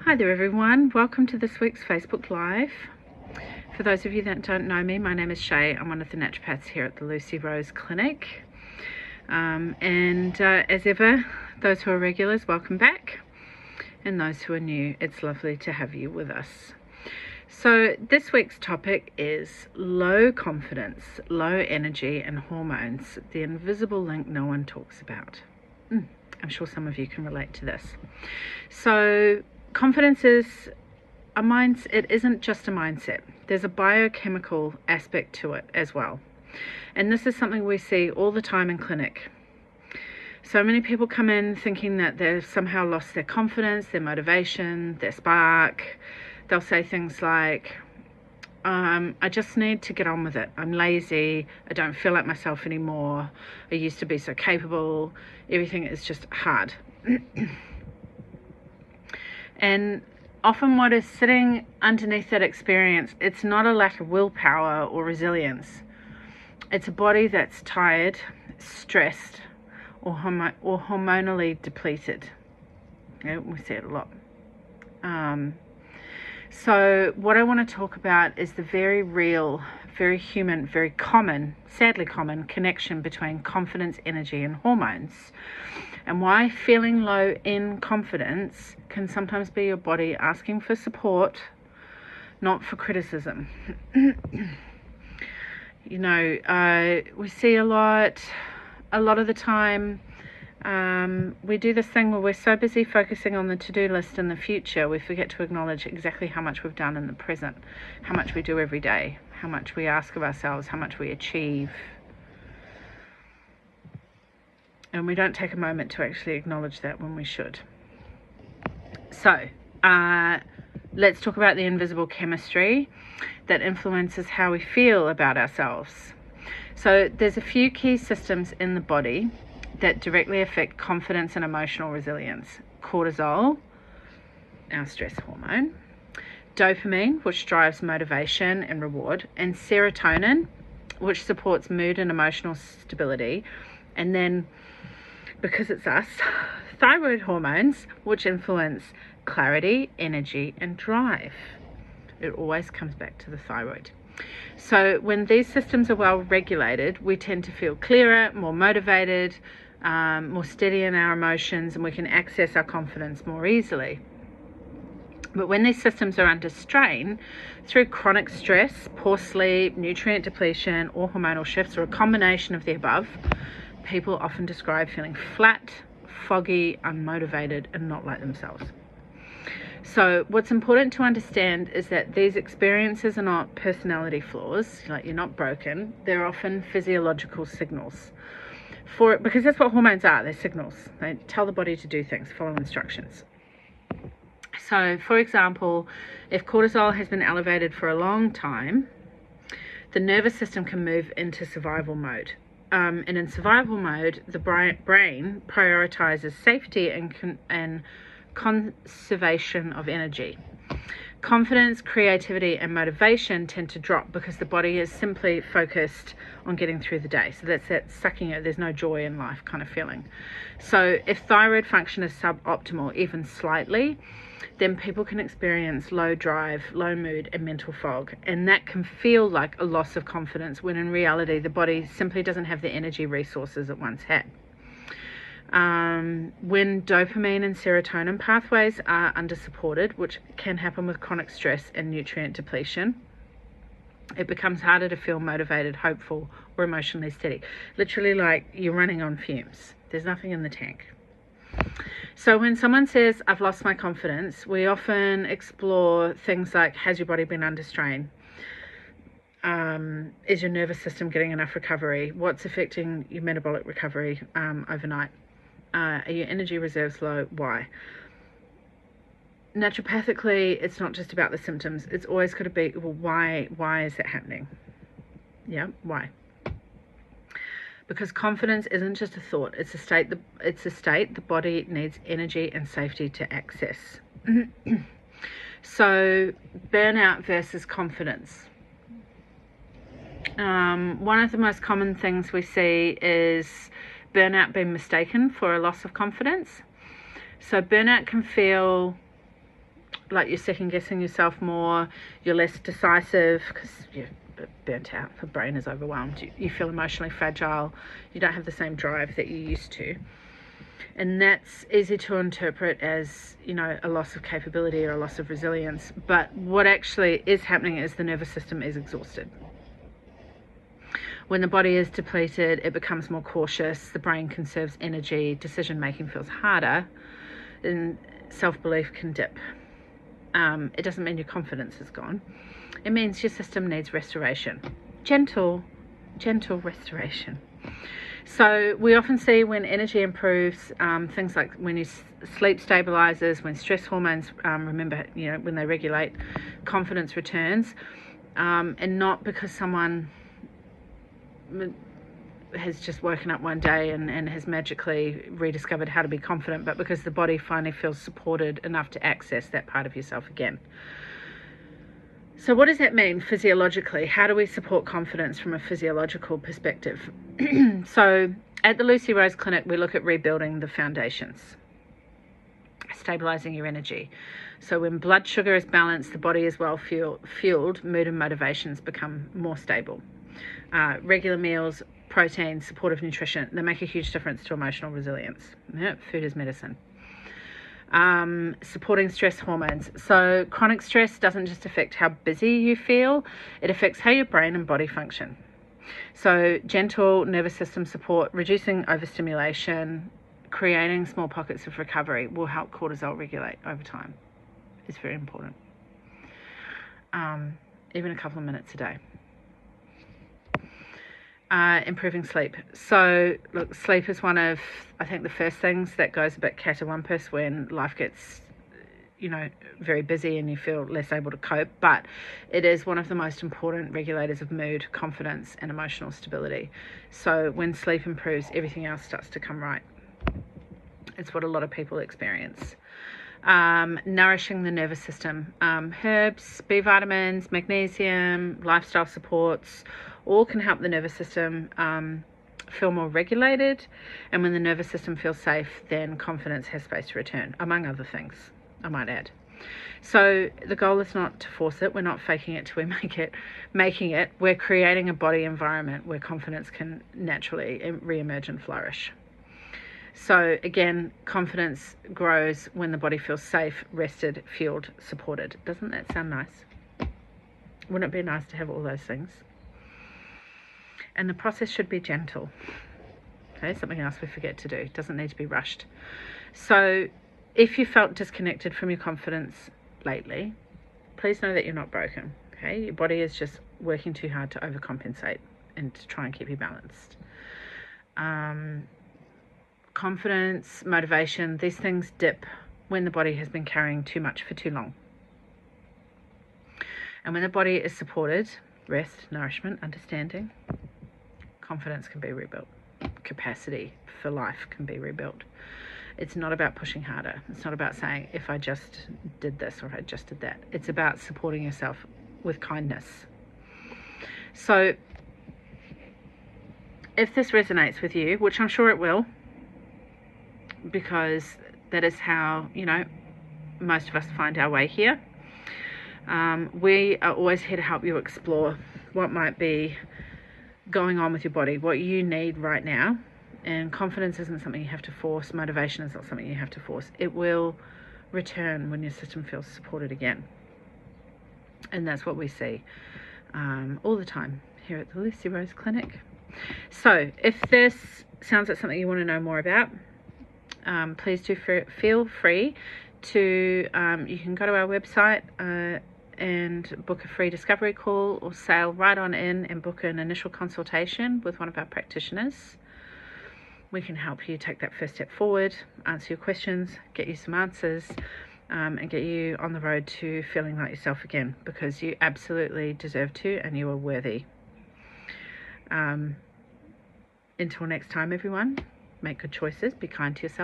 Hi there everyone, welcome to this week's Facebook Live. For those of you that don't know me, my name is Shay. I'm one of the naturopaths here at the Lucy Rose Clinic. As ever, those who are regulars, welcome back. And those who are new, it's lovely to have you with us. So this week's topic is low confidence, low energy and hormones, the invisible link no one talks about. I'm sure some of you can relate to this. So confidence is a mindset. It isn't just a mindset. There's a biochemical aspect to it as well. And this is something we see all the time in clinic. So many people come in thinking that they've somehow lost their confidence, their motivation, their spark. They'll say things like, I just need to get on with it. I'm lazy. I don't feel like myself anymore. I used to be so capable. Everything is just hard. And often what is sitting underneath that experience, it's not a lack of willpower or resilience. It's a body that's tired, stressed, or hormonally depleted. Yeah, we see it a lot. So what I want to talk about is the very real, very human, very common, sadly common connection between confidence, energy, and hormones. And why feeling low in confidence can sometimes be your body asking for support, not for criticism. We see a lot of the time, we do this thing where we're so busy focusing on the to-do list in the future, we forget to acknowledge exactly how much we've done in the present, how much we do every day, how much we ask of ourselves, how much we achieve. And we don't take a moment to actually acknowledge that when we should. So, let's talk about the invisible chemistry that influences how we feel about ourselves. So, there's a few key systems in the body that directly affect confidence and emotional resilience. Cortisol, our stress hormone, dopamine, which drives motivation and reward, and serotonin, which supports mood and emotional stability, and then, because it's us, thyroid hormones, which influence clarity, energy, and drive. It always comes back to the thyroid. So when these systems are well regulated, we tend to feel clearer, more motivated, more steady in our emotions, and we can access our confidence more easily. But when these systems are under strain through chronic stress, poor sleep, nutrient depletion, or hormonal shifts, or a combination of the above, people often describe feeling flat, foggy, unmotivated, and not like themselves. So what's important to understand is that these experiences are not personality flaws, like you're not broken. They're often physiological signals. Because that's what hormones are, they're signals. They tell the body to do things, follow instructions. So, for example, if cortisol has been elevated for a long time, the nervous system can move into survival mode. And in survival mode, the brain prioritizes safety and conservation of energy. Confidence, creativity, and motivation tend to drop because the body is simply focused on getting through the day. So that's that sucking it, there's no joy in life kind of feeling. So if thyroid function is suboptimal, even slightly, then people can experience low drive, low mood, and mental fog. And that can feel like a loss of confidence when in reality the body simply doesn't have the energy resources it once had. When dopamine and serotonin pathways are under-supported, which can happen with chronic stress and nutrient depletion, it becomes harder to feel motivated, hopeful, or emotionally steady. Literally like you're running on fumes. There's nothing in the tank. So when someone says, I've lost my confidence, we often explore things like, has your body been under strain? Is your nervous system getting enough recovery? What's affecting your metabolic recovery overnight? Are your energy reserves low? Why? Naturopathically, it's not just about the symptoms. It's always got to be, well, why is that happening? Yeah, why? Because confidence isn't just a thought. It's a state. The body needs energy and safety to access. So, burnout versus confidence. One of the most common things we see is burnout being mistaken for a loss of confidence. So burnout can feel like you're second guessing yourself more, you're less decisive because you're burnt out, the brain is overwhelmed, you feel emotionally fragile, you don't have the same drive that you used to. And that's easy to interpret as, you know, a loss of capability or a loss of resilience. But what actually is happening is the nervous system is exhausted. When the body is depleted, it becomes more cautious, the brain conserves energy, decision making feels harder, and self-belief can dip. It doesn't mean your confidence is gone. It means your system needs restoration. Gentle restoration. So we often see when energy improves, things like when your sleep stabilizes, when stress hormones, remember, you know, when they regulate, confidence returns, and not because someone has just woken up one day and has magically rediscovered how to be confident, but because the body finally feels supported enough to access that part of yourself again. So what does that mean physiologically? How do we support confidence from a physiological perspective? So at the Lucy Rose Clinic, we look at rebuilding the foundations, stabilizing your energy. So when blood sugar is balanced, the body is well fueled, mood and motivations become more stable. Regular meals, protein, supportive nutrition, they make a huge difference to emotional resilience. Yeah, food is medicine. Supporting stress hormones. So chronic stress doesn't just affect how busy you feel, it affects how your brain and body function. So gentle nervous system support, reducing overstimulation, creating small pockets of recovery will help cortisol regulate over time. It's very important. Even a couple of minutes a day. Improving sleep. So look, sleep is one of, I think, the first things that goes a bit catawampus when life gets, you know, very busy and you feel less able to cope, but it is one of the most important regulators of mood, confidence and emotional stability. So when sleep improves, everything else starts to come right. It's what a lot of people experience. Nourishing the nervous system. Herbs, B vitamins, magnesium, lifestyle supports, all can help the nervous system feel more regulated. And when the nervous system feels safe, then confidence has space to return, among other things, I might add. So the goal is not to force it. We're not faking it till we making it. We're creating a body environment where confidence can naturally re-emerge and flourish. So again, confidence grows when the body feels safe, rested, fueled, supported. Doesn't that sound nice? Wouldn't it be nice to have all those things? And the process should be gentle. Okay, something else we forget to do. It doesn't need to be rushed. So if you felt disconnected from your confidence lately, please know that you're not broken. Okay, your body is just working too hard to overcompensate and to try and keep you balanced. Confidence, motivation, these things dip when the body has been carrying too much for too long. And when the body is supported, rest, nourishment, understanding, confidence can be rebuilt. Capacity for life can be rebuilt. It's not about pushing harder. It's not about saying, if I just did this or if I just did that. It's about supporting yourself with kindness. So if this resonates with you, which I'm sure it will, because that is how, you know, most of us find our way here. We are always here to help you explore what might be going on with your body, what you need right now. And confidence isn't something you have to force. Motivation is not something you have to force. It will return when your system feels supported again. And that's what we see all the time here at the Lucy Rose Clinic. So if this sounds like something you want to know more about, please do feel free to, you can go to our website and book a free discovery call or sail right on in and book an initial consultation with one of our practitioners. We can help you take that first step forward, answer your questions, get you some answers, and get you on the road to feeling like yourself again, because you absolutely deserve to and you are worthy. Until next time, everyone, make good choices, be kind to yourself.